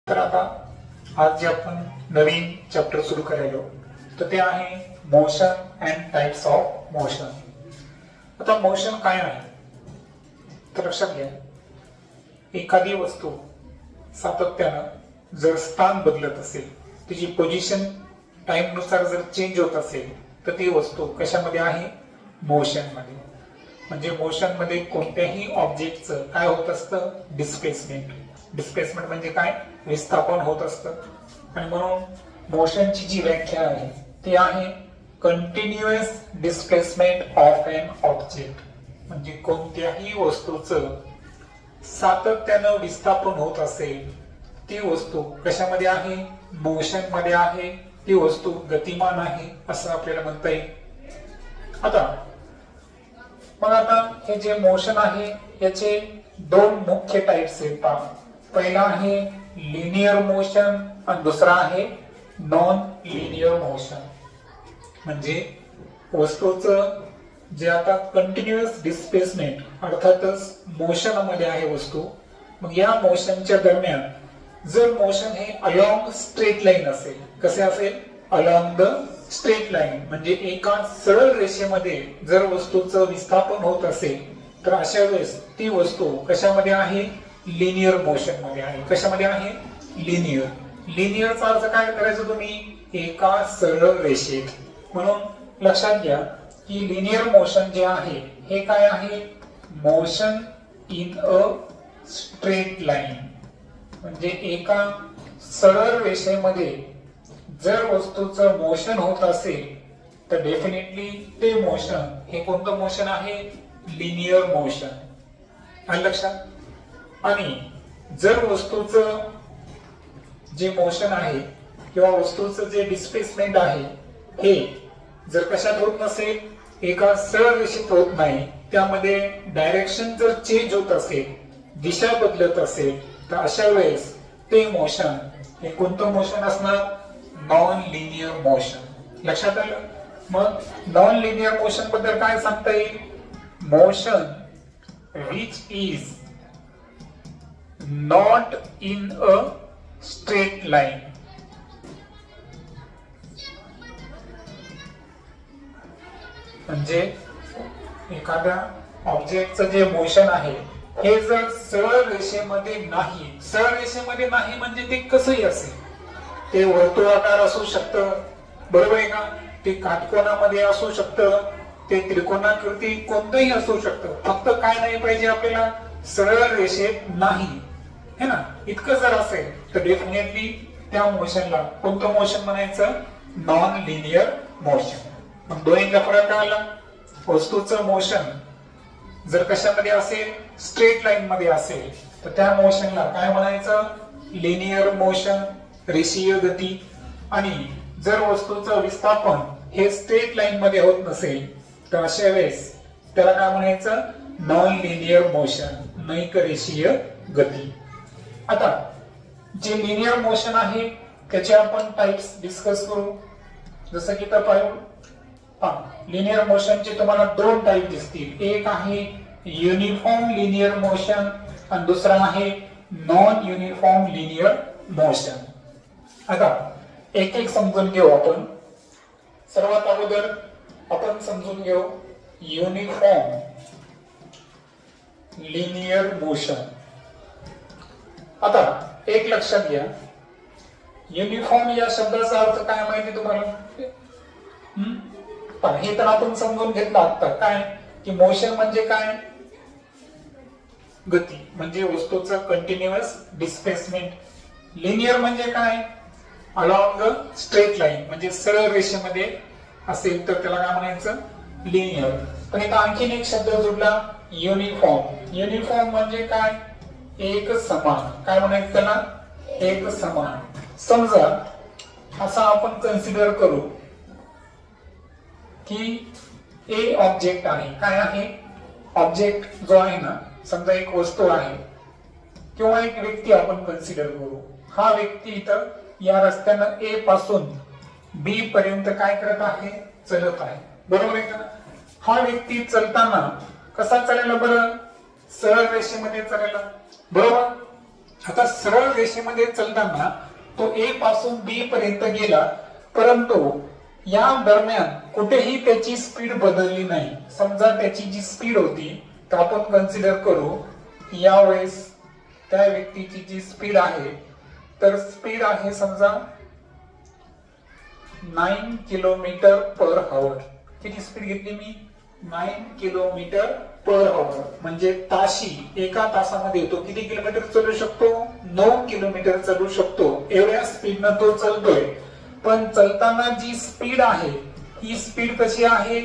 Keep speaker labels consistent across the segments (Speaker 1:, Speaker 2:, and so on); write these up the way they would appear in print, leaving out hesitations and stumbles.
Speaker 1: तर आता आज जे आपण नवीन चॅप्टर सुरू करायलो तर ते आहे motion and types of motion. आता मोशन काय आहे तर लक्षात घ्या, एखादी वस्तू सातत्यानं जर स्थान बदलत असेल, तिची पोझिशन टाइम नुसार जर चेंज होत असेल तर ती वस्तू कशामध्ये आहे? मोशन मध्ये. म्हणजे मोशन मध्ये कोणत्याही ऑब्जेक्टचं काय होत असतं? डिस्प्लेसमेंट. डिस्प्लेसमेंट म्हणजे काय? विस्थापन होत असतं. आणि म्हणून मोशनची जी व्याख्या आहे ती आहे continuous displacement of an object. म्हणजे कोणत्याही वस्तूचं सातत्यानं विस्थापन होत असेल ती वस्तू कशामध्ये आहे? मोशन मध्ये आहे. ती वस्तू गतिमान आहे असं आपल्याला म्हणता येईल. आता हे जे मोशन आहे याचे दोन मुख्य टाइप्स येतात. पहिला आहे लिनियर मोशन आणि दुसरा आहे नॉन लिनियर मोशन. म्हणजे वस्तूचं जे आता कंटिन्युअस डिस्प्लेसमेंट अर्थातच मोशन मध्ये आहे वस्तू, मग या मोशनच्या दरम्यान जर मोशन हे अलॉंग स्ट्रेट लाईन असेल, कसे असेल? Along the straight line. म्हणजे एका सरळ रेषेमध्ये जर वस्तूचं विस्थापन होत असेल तर अशा वेळेस ती वस्तू कशामध्ये आहे? लिनियर मोशन मध्ये आहे. कशामध्ये आहे? लिनियर. लिनियरचा अर्थ काय करायचं तुम्ही? एका सरळ रेषेत. म्हणून लक्षात घ्या की लिनियर मोशन जे आहे हे काय आहे? Motion in a straight line. म्हणजे एका सरळ रेषेमध्ये जर वस्तूचं मोशन होत असेल तर डेफिनेटली ते मोशन हे कोणतं मोशन आहे? Linear motion. आलं लक्षात? आणि जर वस्तूचं जे मोशन आहे किंवा वस्तूचं जे डिस्प्लेसमेंट आहे हे जर कशात होत नसेल, एका सरळ रेषेत होत नाही, त्यामध्ये डायरेक्शन जर चेंज होत असेल, दिशा बदलत असेल, तर अशा वेळेस ते मोशन हे कोणतं मोशन असणार? Non linear motion. लक्षात आलं? मग नॉन लिनियर मोशन बद्दल काय सांगता येईल? Motion which is not in a straight line. म्हणजे एखाद्या ऑब्जेक्टचं जे मोशन आहे हे जर सरळ रेषेमध्ये नाही, सरळ रेषेमध्ये नाही म्हणजे ते कसंही असेल, ते वर्तुळाकार असू शकतं, बरोबर आहे का? ते काटकोनामध्ये असू शकतं, ते त्रिकोणाकृती कोणतंही असू शकतं. फक्त काय नाही पाहिजे आपल्याला? सरळ रेषेत नाही, है ना? इतकं जर असेल तर डेफिनेटली त्या मोशनला कोणतं मोशन म्हणायचं? Non linear motion. मग दोन्हीचा फरक काय आला? वस्तूचं मोशन जर कशामध्ये असेल? स्ट्रेट लाईन मध्ये असेल तर त्या मोशनला काय म्हणायचं? लिनियर मोशन, रेषीय गती. आणि जर वस्तूचं विस्थापन हे स्ट्रेट लाईन मध्ये होत नसेल तर अशा वेळेस त्याला काय म्हणायचं? नॉन लिनियर मोशन, नैक रेषीय गती. आता जे लिनियर मोशन आहे त्याचे आपण टाइप्स डिस्कस करू. जसं की तर लिनियर मोशनचे तुम्हाला दोन टाइप दिसतील. एक आहे युनिफॉर्म लिनियर मोशन आणि दुसरा आहे नॉन युनिफॉर्म लिनियर मोशन. आता एक एक समजून घेऊ आपण. सर्वात अगोदर आपण समजून घेऊ युनिफॉर्म लिनियर मोशन. आता एक लक्षात घ्या, युनिफॉर्म या शब्दाचा अर्थ काय माहिती तुम्हाला? हे तर आपण समजून घेतलं आता. काय की मोशन म्हणजे काय? गती. म्हणजे वस्तूचं कंटिन्युअस डिस्प्लेसमेंट. लिनियर म्हणजे काय? Along straight line. म्हणजे सरळ रेषेमध्ये असेल तर त्याला काय म्हणायचं? लिनियर. पण इथं आणखीन एक शब्द जोडला, युनिफॉर्म. युनिफॉर्म म्हणजे काय? एक समान. काय म्हणायचं त्याला? एक समान. समजा असा आपण कन्सिडर करू की ए ऑब्जेक्ट आहे. काय आहे? ऑब्जेक्ट जो आहे ना, समजा एक वस्तू आहे किंवा एक व्यक्ती आपण कन्सिडर करू. हा व्यक्ती इथं या रस्त्यानं ए पासून बी पर्यंत काय करत आहे? चलत आहे, बरोबर आहे का? हा व्यक्ती चलताना कसा चालेल बरं? सरळ रेषेमध्ये चालेल, बरोबर? आता सरळ रेषेमध्ये चालताना तो ए पासून बी पर्यंत गेला, परंतु या दरम्यान कुठेही त्याची स्पीड बदलली नाही. समजा त्याची जी स्पीड होती तर आपण कन्सिडर करू की यावेळेस त्या व्यक्तीची जी स्पीड आहे तर स्पीड आहे समजा 9 किलोमीटर पर आवर. किती स्पीड घेतली मी? 9 किलोमीटर पर आवर. म्हणजे ताशी एका तासामध्ये तो किती किलोमीटर चालू शकतो? 9 किलोमीटर चालू शकतो. एवढ्या स्पीडनं तो चालतोय. पण चालताना जी स्पीड आहे ही स्पीड कशी आहे?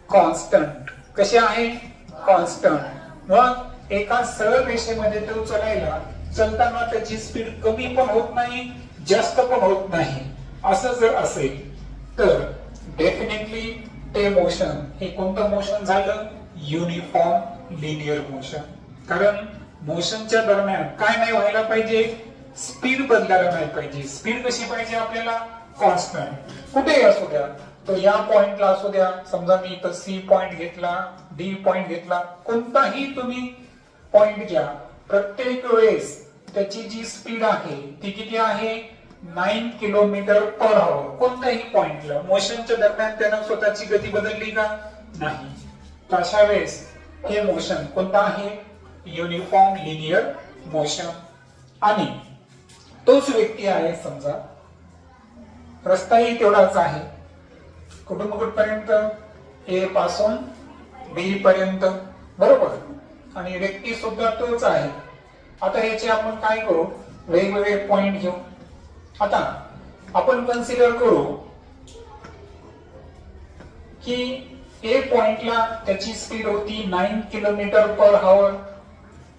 Speaker 1: कॉन्स्टंट. कशी आहे? कॉन्स्टंट. मग एका सरळ रेषेमध्ये तो चालताना त्याची स्पीड कमी पण होत नाही, जास्त पण होत नाही. असं जर असेल तर डेफिनेटली ते मोशन हे कोणतं मोशन झालं? Uniform linear motion. कारण मोशनच्या दरम्यान काय नाही व्हायला पाहिजे? स्पीड बदलायला नाही पाहिजे. स्पीड कशी पाहिजे आपल्याला? कॉन्स्टंट. कुठेही असू द्या, तो या पॉइंटला असू द्या, समजा मी इथं सी पॉइंट घेतला, डी पॉइंट घेतला, कोणताही तुम्ही पॉइंट घ्या, प्रत्येक वेळेस त्याची जी स्पीड आहे ती किती आहे? 9 किलोमीटर पर आवर. कोणत्याही पॉइंटला मोशनच्या दरम्यान त्यानं स्वतःची गती बदलली का? नाही. अशा वेळेस हे मोशन कोणतं आहे? Uniform linear motion. आणि तोच व्यक्ती आहे, समजा रस्ताही तेवढाच आहे, कुठून कुठपर्यंत? ए पासून बी पर्यंत, बरोबर. आणि व्यक्ती सुद्धा तोच आहे. आता याचे आपण काय करू? वेगवेगळे पॉइंट घेऊ. आता आपण कन्सिडर करू की ए पॉइंटला त्याची स्पीड होती 9 किलोमीटर पर आवर.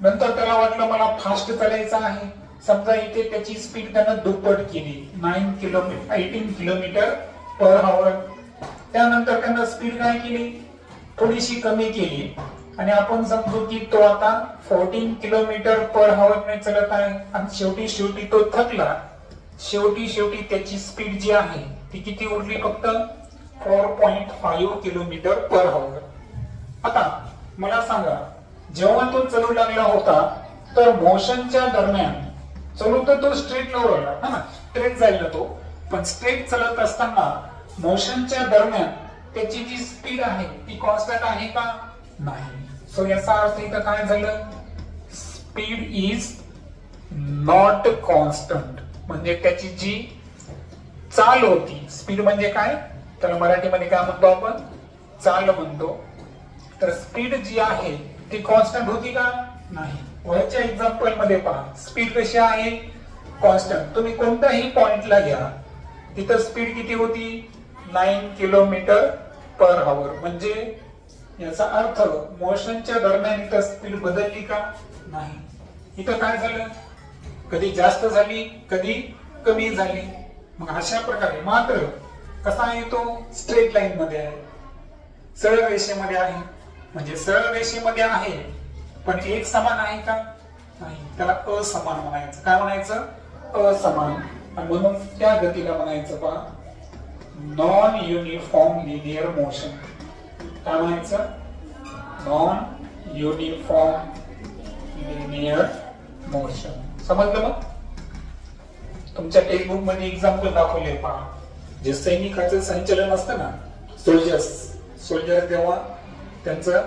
Speaker 1: नंतर त्याला वाटलं मला फास्ट चालायचं आहे. समजा इथे त्याची स्पीड त्यानं दुप्पट केली, 18 किलोमीटर पर आवर. त्यानंतर त्यानं स्पीड काय केली? थोडीशी कमी केली. आणि आपण समजू की तो आता 14 किलोमीटर पर आवर ने चालत आहे. आणि शेवटी तो थकला. शेवटी त्याची स्पीड जी आहे ती किती उरली? फक्त 4.5 किलोमीटर पर आवर. आता मला सांगा, जेव्हा तो चालू लागला होता तर मोशनच्या दरम्यान चालू तर तो स्ट्रेट लावला ना, स्ट्रेट जायला तो, पण स्ट्रेट चालत असताना मोशनच्या दरम्यान त्याची जी स्पीड आहे ती कॉन्स्टंट आहे का? नाही. सो याचा अर्थ इथं काय झालं? Speed is not constant. म्हणजे त्याची जी चाल होती, स्पीड म्हणजे काय? त्याला मराठीमध्ये काय म्हणतो आपण? चाल म्हणतो. तर स्पीड जी आहे ती कॉन्स्टंट होती का? नाही. वरच्या एक्झाम्पल मध्ये पहा, स्पीड कशी आहे? कॉन्स्टंट. तुम्ही कोणत्याही पॉइंटला घ्या, तिथं स्पीड किती होती? 9 किलोमीटर पर आवर. म्हणजे याचा अर्थ मोशनच्या दरम्यान इथं स्पीड बदलली का? नाही. इथं काय झालं? कधी जास्त झाली, कधी कमी झाली. मग अशा प्रकारे मात्र कसा आहे तो? स्ट्रेट लाईन मध्ये आहे, सरळ रेषेमध्ये आहे. म्हणजे सरळ रेषेमध्ये आहे पण एक समान आहे का? नाही. त्याला असमान म्हणायचं. काय म्हणायचं? असमान. आणि म्हणून त्या गतीला म्हणायचं पहा नॉन युनिफॉर्म लिनियर मोशन. काय म्हणायचं? Non uniform linear motion. समजलं? मग तुमच्या टेक्स्टबुक मध्ये एक्झाम्पल दाखवले पहा. जे सैनिकाचं संचलन असतं ना, सोल्जर जेव्हा त्यांचं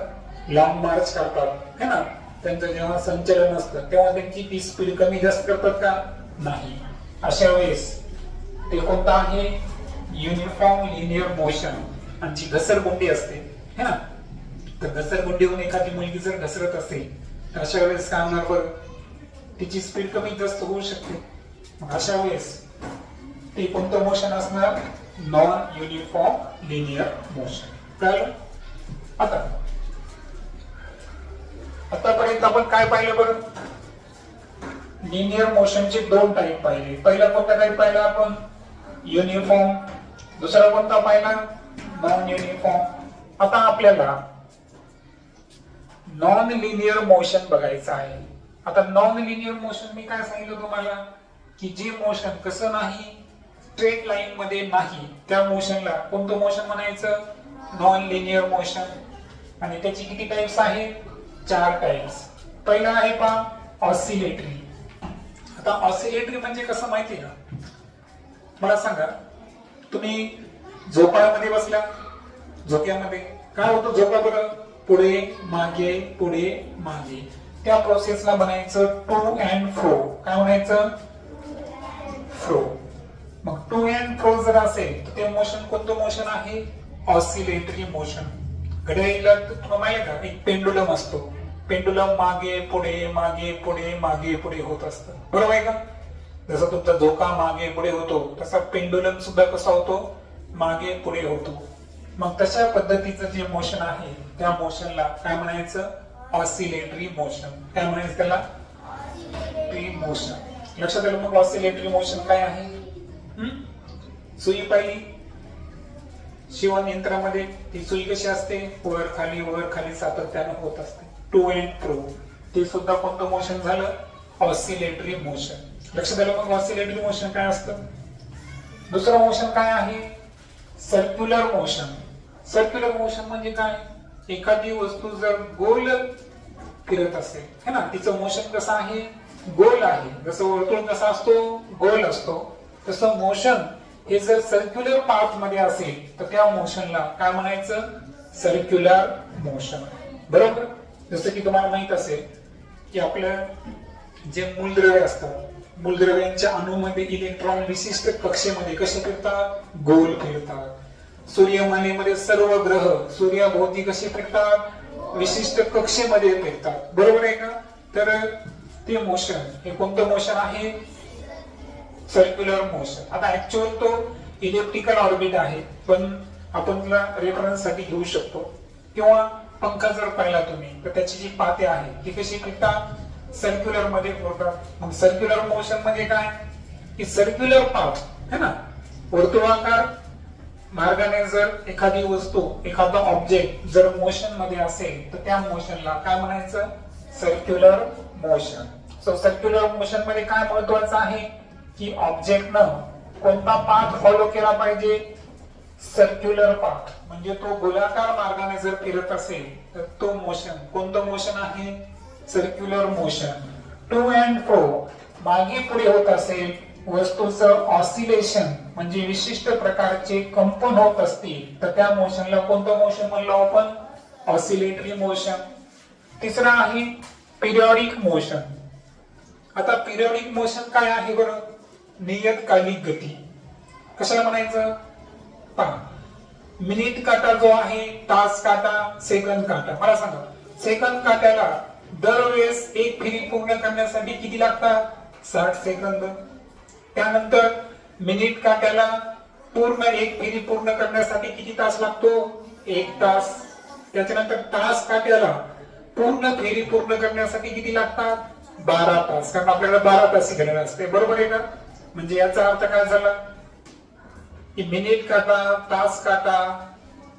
Speaker 1: लॉंग मार्च करतात है ना, त्यांचं जेव्हा संचलन असतं तेव्हा त्यांची ती स्पीड कमी जास्त करतात का? नाही. अशा वेळेस ते कोणतं आहे? Uniform linear motion. आणि जी घसरगुंडी असते है ना, तर घसरगुंडीहून एखादी मुलगी जर घसरत असेल तर अशा वेळेस काय होणार? बरं, तिची स्पीड कमी जास्त होऊ शकते. मग अशा वेळेस ते कोणतं मोशन असणार? Non uniform linear motion. कळलं? आतापर्यंत आपण काय पाहिलं बरं? लिनियर मोशनचे दोन टाईप पाहिले. पहिला कोणता टाईप पाहिला आपण? युनिफॉर्म. दुसरा कोणता पाहिला? Non uniform. आता आपल्याला नॉन लिनियर मोशन बघायचं आहे. आता नॉन लिनियर मोशन मी काय सांगितलं तुम्हाला की जे मोशन कसं नाही, स्ट्रेट लाईन मध्ये नाही, त्या मोशनला कोणतं मोशन म्हणायचं? Non linear motion. आणि त्याची किती टाइप्स आहेत? 4 टाइप्स. पहिला आहे पहा ऑसिलेटरी. आता ऑसिलेटरी म्हणजे कसं माहिती का? मला सांगा, तुम्ही झोपाळ्यामध्ये बसला, झोक्यामध्ये काय होतं? झोका बरं पुढे मागे पुढे मागे, त्या प्रोसेसला बनायचं टू अँड फ्रो. काय म्हणायचं? फ्रो. मग टू अँड फ्रो जर असेल तर ते मोशन कोणतं मोशन आहे? Oscillatory motion. घड्याळीला तुम्हाला माहिती का, एक पेंडुलम असतो. पेंडुलम मागे पुढे मागे पुढे मागे पुढे होत असतं, बरोबर आहे का? जसं तुमचा झोका मागे पुढे होतो तसा पेंडुलम सुद्धा कसा होतो? मागे पुढे होतो. मग तशा पद्धतीचं जे मोशन आहे त्या मोशनला काय म्हणायचं? Oscillatory motion. काय म्हणायचं त्याला? Oscillatory motion. लक्षात आलं? मग ऑसिलेटरी मोशन काय आहे? सुई पाहिली शिवण यंत्रामध्ये, ती सुई कशी असते? वर खाली सातत्याने होत असते. टू अँड फ्रो, ते सुद्धा कोणतं मोशन झालं? Oscillatory motion. लक्षात आलं? मग ऑसिलेटरी मोशन काय असतं? दुसरं मोशन काय आहे? Circular motion. सर्क्युलर मोशन म्हणजे काय? एखादी वस्तू जर गोल फिरत असेल, है ना, तिचं मोशन कसं आहे? गोल आहे. जसं वर्तुळ कसा असतो? गोल असतो. तसं मोशन हे जर सर्क्युलर पाथ मध्ये असेल तर त्या मोशनला काय म्हणायचं? Circular motion. बरोबर? जसं की तुम्हाला माहित असेल की आपलं जे मूलद्रव्य असतात, मूलद्रव्यांच्या अणूमध्ये इलेक्ट्रॉन विशिष्ट कक्षेमध्ये कसे फिरतात? गोल फिरतात. सूर्यमालेमध्ये सर्व ग्रह सूर्याभोवती कसे फिरतात? विशिष्ट कक्षेमध्ये फिरतात, बरोबर आहे का? तर ते मोशन हे कोणतं मोशन आहे? Circular motion. आता ऍक्च्युअल तो इलेक्ट्रिकल ऑर्बिट आहे, पण आपण त्याला रेफरन्स साठी घेऊ शकतो. किंवा पंखा जर पाहिला तुम्ही तर त्याची जी पाते आहे ती कशी फिरतात? सर्क्युलर मध्ये फिरतात. मग सर्क्युलर मोशन म्हणजे काय? की सर्क्युलर पाथ, है ना, वर्तुळाकार मार्गाने जर एखादी वस्तू, एखादा ऑब्जेक्ट जर मोशन मध्ये असेल तर त्या मोशनला काय म्हणायचं? Circular motion. So circular motion मध्ये काय महत्वाचं आहे की ऑब्जेक्टनं कोणता पाथ फॉलो केला पाहिजे? Circular path. म्हणजे तो गोलाकार मार्गाने जर फिरत असेल तर तो मोशन कोणतं मोशन आहे? Circular motion. टू अँड फ्रो मागे पुढे होत असेल, वस्तूचं ऑसिलेशन म्हणजे विशिष्ट प्रकारचे कंपन होत असतील तर त्या मोशनला कोणतं मोशन म्हणलो आपण? Oscillatory motion. तिसरा आहे पिरियॉडिक मोशन. आता पिरियॉडिक मोशन काय आहे बरं? नियतकालिक गती. कशाला म्हणायचं? पहा, मिनिट काटा जो आहे, तास काटा, सेकंद काटा. मला सांगा, सेकंद काट्याला दरवेळेस एक फेरी पूर्ण करण्यासाठी किती लागतात? 60 सेकंद. त्यानंतर मिनिट काट्याला पूर्ण एक फेरी पूर्ण करण्यासाठी किती तास लागतो? 1 तास. त्याच्यानंतर तास काट्याला पूर्ण फेरी पूर्ण करण्यासाठी किती लागतात? 12 तास. कारण आपल्याला 12 तास शिकलेलं असते, बरोबर आहे का? म्हणजे याचा अर्थ काय झाला की मिनिट काटा, तास काटा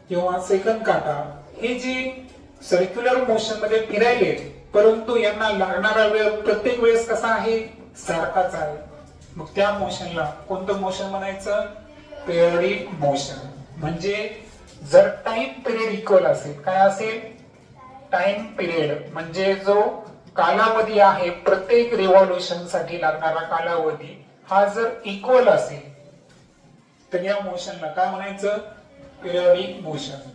Speaker 1: किंवा सेकंद काटा हे जे सर्क्युलर मोशन मध्ये फिरायले, परंतु यांना लागणारा वेळ प्रत्येक वेळेस कसा आहे? सारखाच आहे. मग त्या मोशनला कोणतं मोशन म्हणायचं? Periodic motion. म्हणजे जर टाइम पिरियड इक्वल असेल, काय असेल? टाइम पिरियड म्हणजे जो कालावधी आहे, प्रत्येक रिव्हॉल्युशन साठी लागणारा कालावधी हा जर इक्वल असेल तर या मोशनला काय म्हणायचं? Periodic motion.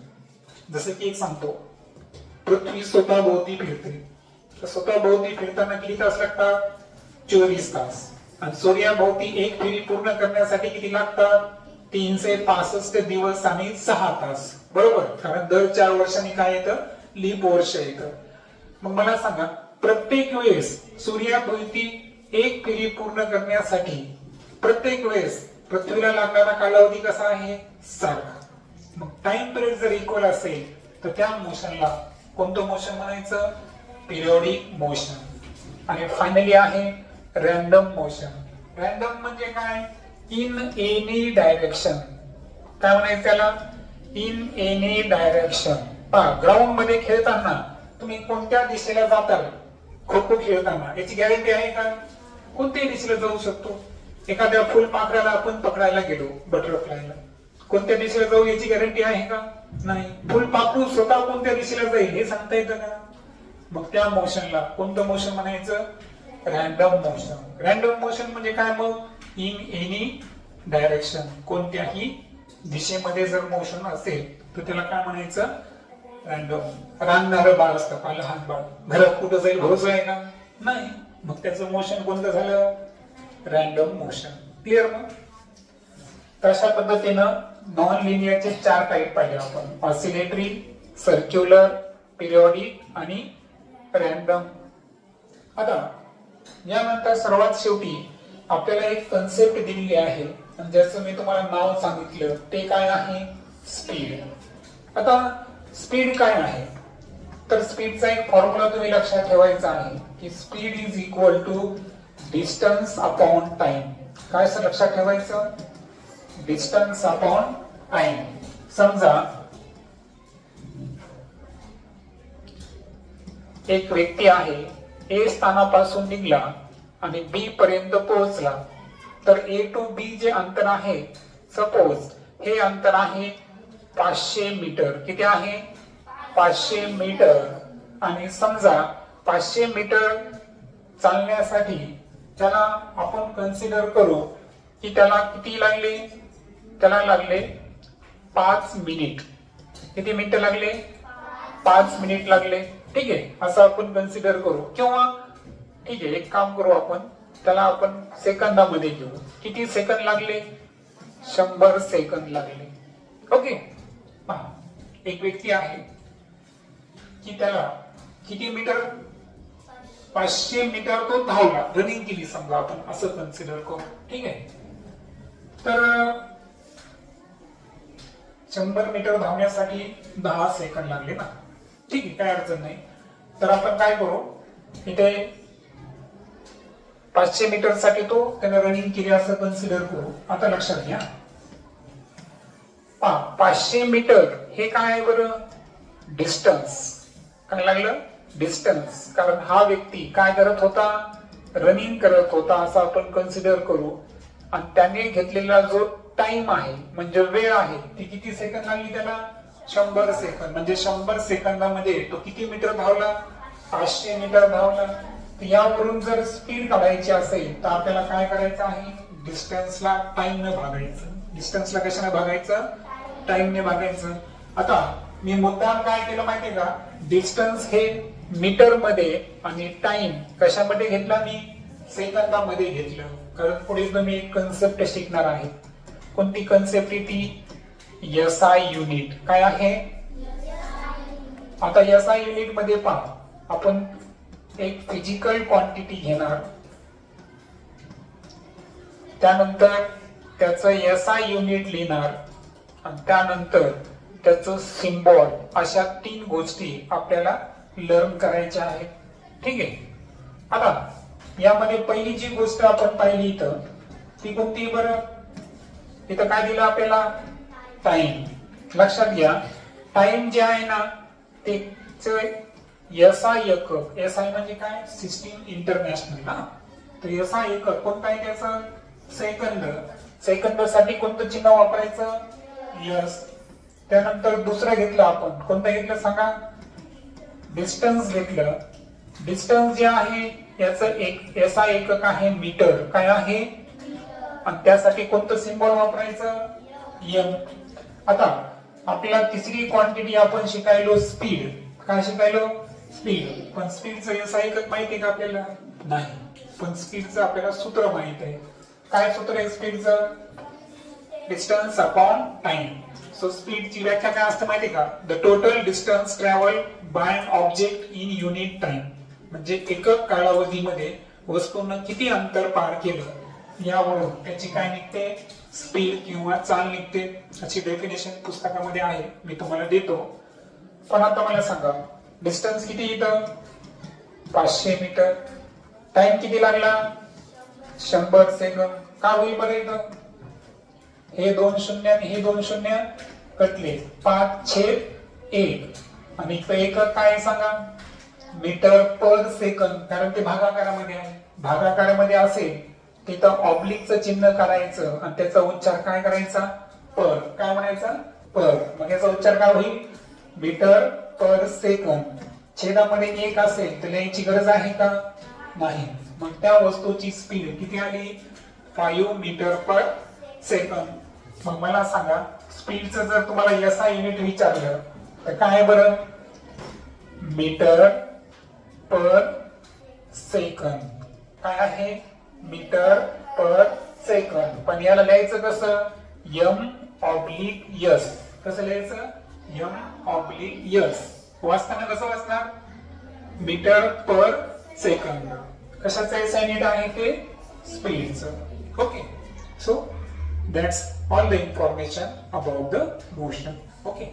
Speaker 1: जसं की एक सांगतो, पृथ्वी स्वतःभोवती फिरते, तर स्वतःभोवती फिरताना किती तास लागतात? 24 तास. आणि सूर्याभोवती एक फेरी पूर्ण करण्यासाठी किती लागतात? 365 दिवस आणि 6 तास, बरोबर? कारण दर 4 वर्षांनी काय येतं? लीप वर्ष येतं. मग मला सांगा, प्रत्येक वेळेस सूर्याभोवती एक फेरी पूर्ण करण्यासाठी प्रत्येक वेळेस पृथ्वीला लागणारा कालावधी कसा आहे? सारखा. मग टाइम पिरियड जर इक्वल असेल तर त्या मोशनला कोणतं मोशन म्हणायचं? Periodic motion. आणि फायनली आहे रॅन्डम मोशन. रॅन्डम म्हणजे काय? In any direction. काय म्हणायचं त्याला? In any direction. पहा, ग्राउंड मध्ये खेळताना तुम्ही कोणत्या दिशेला जाताल? खो खो खेळताना याची गॅरंटी आहे का? कोणत्याही दिशेला जाऊ शकतो. एखाद्या फुलपाखराला आपण पकडायला गेलो, बटरफ्लायला, कोणत्या दिशेला जाऊ याची गॅरंटी आहे का? नाही. फुलपाखरू स्वतः कोणत्या दिशेला जाईल हे सांगता येतं का? मग त्या मोशनला कोणतं मोशन म्हणायचं? Random motion. रॅन्डम मोशन म्हणजे काय मग? इन एनी डायरेक्शन, कोणत्याही दिशेमध्ये जर मोशन असेल तर त्याला काय म्हणायचं? रॅन्डम. रांगणारं बाळ असतं का, लहान बाळ घरात कुठं जाईल भरोसा आहे का? नाही. मग त्याचं मोशन कोणतं झालं? Random motion. क्लिअर? मग तशा पद्धतीनं नॉन लिनियरचे 4 टाईप पाहिले आपण: ऑसिलेटरी, सर्क्युलर, पिरियॉडिक आणि रॅन्डम. आता यानंतर सर्वात शेवटी आपल्याला एक कन्सेप्ट दिलेली आहे, ज्याचं मी तुम्हाला नाव सांगितलं, ते काय आहे? स्पीड. आता स्पीड काय आहे? तर स्पीडचा एक फॉर्म्युला तुम्ही लक्षात ठेवायचा आहे की speed is equal to distance upon time. काय असं लक्षात ठेवायचं? Distance upon time. समजा एक व्यक्ती आहे, ए स्थानापासून निघला आणि बी पर्यंत पोहोचला, तर ए टू बी जे अंतर आहे, सपोज हे अंतर आहे 500 मीटर. किती आहे? 500 मीटर. आणि समजा 500 मीटर चालण्यासाठी त्याला आपण कन्सिडर करू की त्याला किती लागले? त्याला लागले 5 मिनिट. किती मिनिट लागले? 5 मिनिट लागले. ठीक आहे, असं आपण कन्सिडर करू. किंवा ठीक आहे, एक काम करू, आपण त्याला आपण सेकंदामध्ये घेऊ. किती सेकंद लागले? 100 सेकंद लागले. ओके. एक व्यक्ती आहे की त्याला किती मीटर? 500 मीटर तो धावला, रनिंग केली समजा, आपण असं कन्सिडर करू. ठीक आहे. तर 100 मीटर धावण्यासाठी 10 सेकंद लागले ना. ठीक आहे, काय अडचण नाही. तर आपण काय करू, इथे 500 मीटर साठी तो त्याने रनिंग केली असं कन्सिडर करू. आता लक्षात घ्या, 500 मीटर हे काय आहे बरं? डिस्टन्स. काय लागलं? डिस्टन्स. कारण हा व्यक्ती काय करत होता? रनिंग करत होता असं आपण कन्सिडर करू. आणि त्याने घेतलेला जो टाइम आहे म्हणजे वेळ आहे, ती किती सेकंद लागली त्याला? 100 सेकंद. म्हणजे 100 सेकंदामध्ये तो किती मीटर धावला? 500 मीटर धावला. यावरून जर स्पीड काढायची असेल तर आपल्याला काय करायचं आहे? डिस्टन्सला टाइमने भागायचं. डिस्टन्सला कशाने भागायचं? टाइमने भागायचं. आता मी मुद्दाम काय केलं माहितीये का? डिस्टन्स हे मीटर मध्ये आणि टाइम कशामध्ये घेतला? मी सेकंदामध्ये घेतलं. कारण पुढे तुम्ही एक कन्सेप्ट शिकणार आहे. कोणती कन्सेप्ट? ती SI युनिट. काय आहे? आता SI युनिट मध्ये पहा, आपण एक फिजिकल क्वांटिटी घेणार, त्यानंतर त्याचं SI युनिट लिहिणार आणि त्यानंतर त्याचं सिम्बॉल. अशा 3 गोष्टी आपल्याला लर्न करायच्या आहेत. ठीक आहे. आता यामध्ये पहिली जी गोष्ट आपण पाहिली इथं, ती कोणती बरं? इथं काय दिलं आपल्याला? टाइम. लक्षात घ्या, टाइम जे आहे ना ते SI एकक. SI म्हणजे काय? सिस्टीम इंटरनॅशनल ना. तर SI एकक कोणता आहे त्याचा? सेकंद. सेकंदासाठी कोणतं चिन्ह वापरायचं? यस. त्यानंतर दुसरं घेतलं आपण, कोणतं घेतलं सांगा? डिस्टन्स घेतलं. डिस्टन्स जे आहे याचं एक SI एकक आहे मीटर. काय आहे? आणि त्यासाठी कोणतं सिम्बॉल वापरायचं? M. आता आपल्याला तिसरी क्वांटिटी आपण शिकायलो स्पीड. काय शिकायलो? स्पीड. पण स्पीडचं SI एकक माहिती आहे का आपल्याला? नाही. पण स्पीडचं आपल्याला सूत्र माहित आहे. काय सूत्र आहे स्पीडचं? Distance upon time. सो स्पीडची व्याख्या काय असते माहिती का? The total distance travel by an object in unit time. म्हणजे एकक कालावधीमध्ये वस्तूनं किती अंतर पार केलं यावरून त्याची काय निघते? स्पीड किंवा चाल निघते. अशी डेफिनेशन पुस्तकामध्ये आहे, मी तुम्हाला देतो. पण आता मला सांगा, डिस्टन्स किती इथं? 500 मीटर. टाइम किती लागला? 100 सेकंद. का होईल बरं इथं? हे 2 शून्य आणि हे 2 शून्य कटले. 5/1. आणि इथं एकक काय सांगा? Metre per second. कारण ते भागाकारामध्ये आहे. भागाकारामध्ये असेल तिथं ऑब्लिकचं चिन्ह करायचं आणि त्याचा उच्चार काय करायचा? पर. काय म्हणायचा? पर. मग याचा उच्चार काय होईल? Metre per second. छेदामध्ये 1 असेल तर लिहायची गरज आहे का? नाही. मग त्या वस्तूची स्पीड किती आली 5 मीटर पर सेकंद। मग मला सांगा स्पीडचं जर तुम्हाला एसआय युनिट विचारलं तर काय आहे बरं मीटर पर सेकंद काय आहे मीटर पर सेकंद। पण याला लिहायचं कसं m/s कसं लिहायचं m/s वाचताना कसं वाचणार मीटर पर सेकंद। कशाचं एसआय युनिट आहे ते स्पीडचं। Okay so that's all the information about the motion. Okay.